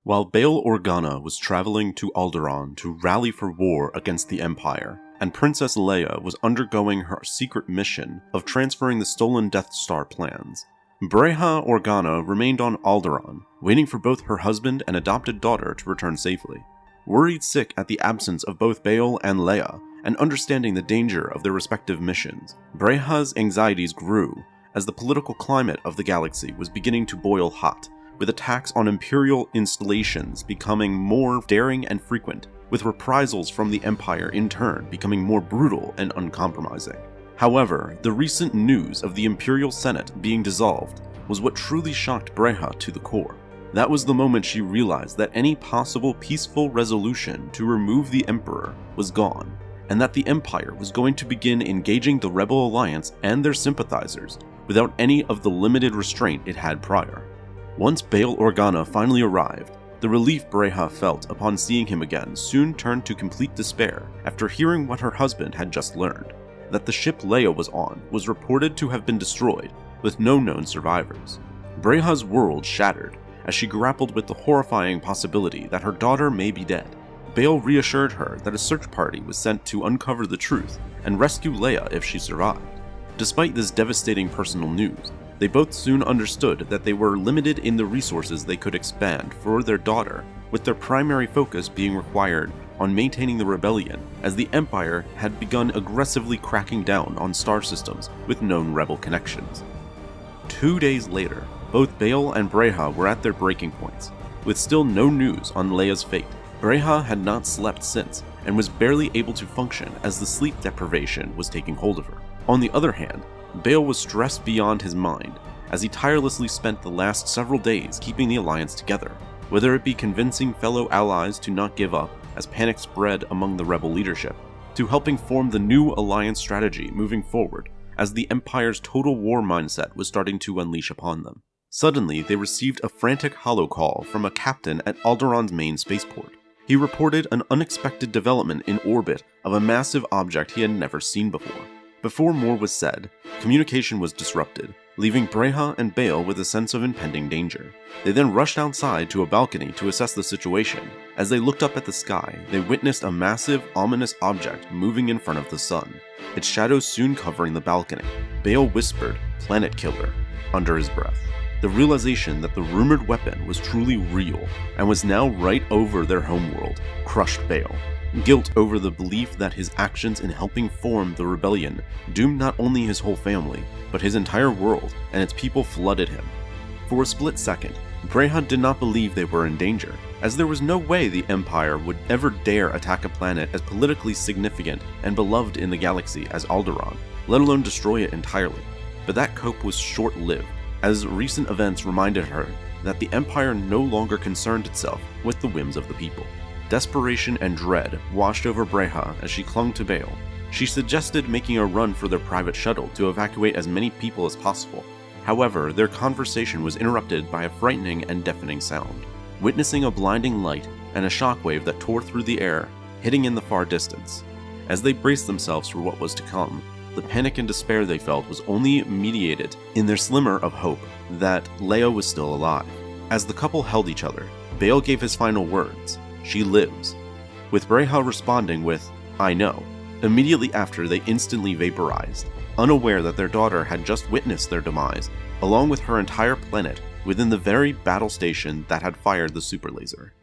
While Bail Organa was traveling to Alderaan to rally for war against the Empire, and Princess Leia was undergoing her secret mission of transferring the stolen Death Star plans, Breha Organa remained on Alderaan, waiting for both her husband and adopted daughter to return safely. Worried sick at the absence of both Bail and Leia, and understanding the danger of their respective missions, Breha's anxieties grew as the political climate of the galaxy was beginning to boil hot, with attacks on Imperial installations becoming more daring and frequent, with reprisals from the Empire in turn becoming more brutal and uncompromising. However, the recent news of the Imperial Senate being dissolved was what truly shocked Breha to the core. That was the moment she realized that any possible peaceful resolution to remove the Emperor was gone, and that the Empire was going to begin engaging the Rebel Alliance and their sympathizers without any of the limited restraint it had prior. Once Bail Organa finally arrived, the relief Breha felt upon seeing him again soon turned to complete despair after hearing what her husband had just learned, that the ship Leia was on was reported to have been destroyed, with no known survivors. Breha's world shattered as she grappled with the horrifying possibility that her daughter may be dead. Bail reassured her that a search party was sent to uncover the truth and rescue Leia if she survived. Despite this devastating personal news, they both soon understood that they were limited in the resources they could expand for their daughter, with their primary focus being required on maintaining the rebellion, as the Empire had begun aggressively cracking down on star systems with known rebel connections. 2 days later, both Bail and Breha were at their breaking points, with still no news on Leia's fate. Breha had not slept since, and was barely able to function as the sleep deprivation was taking hold of her. On the other hand, Bail was stressed beyond his mind, as he tirelessly spent the last several days keeping the Alliance together, whether it be convincing fellow allies to not give up as panic spread among the rebel leadership, to helping form the new Alliance strategy moving forward as the Empire's total war mindset was starting to unleash upon them. Suddenly, they received a frantic holocall from a captain at Alderaan's main spaceport. He reported an unexpected development in orbit of a massive object he had never seen before. Before more was said, communication was disrupted, leaving Breha and Bail with a sense of impending danger. They then rushed outside to a balcony to assess the situation. As they looked up at the sky, they witnessed a massive, ominous object moving in front of the sun, its shadows soon covering the balcony. Bail whispered, "Planet Killer," under his breath. The realization that the rumored weapon was truly real and was now right over their homeworld crushed Bail. Guilt over the belief that his actions in helping form the rebellion doomed not only his whole family, but his entire world and its people flooded him. For a split second, Breha did not believe they were in danger, as there was no way the Empire would ever dare attack a planet as politically significant and beloved in the galaxy as Alderaan, let alone destroy it entirely. But that hope was short-lived, as recent events reminded her that the Empire no longer concerned itself with the whims of the people. Desperation and dread washed over Breha as she clung to Bail. She suggested making a run for their private shuttle to evacuate as many people as possible. However, their conversation was interrupted by a frightening and deafening sound. Witnessing a blinding light and a shockwave that tore through the air, hitting in the far distance. As they braced themselves for what was to come, the panic and despair they felt was only mediated in their slimmer of hope that Leia was still alive. As the couple held each other, Bail gave his final words, "She lives," with Breha responding with, "I know." Immediately after, they instantly vaporized, unaware that their daughter had just witnessed their demise, along with her entire planet, within the very battle station that had fired the super laser.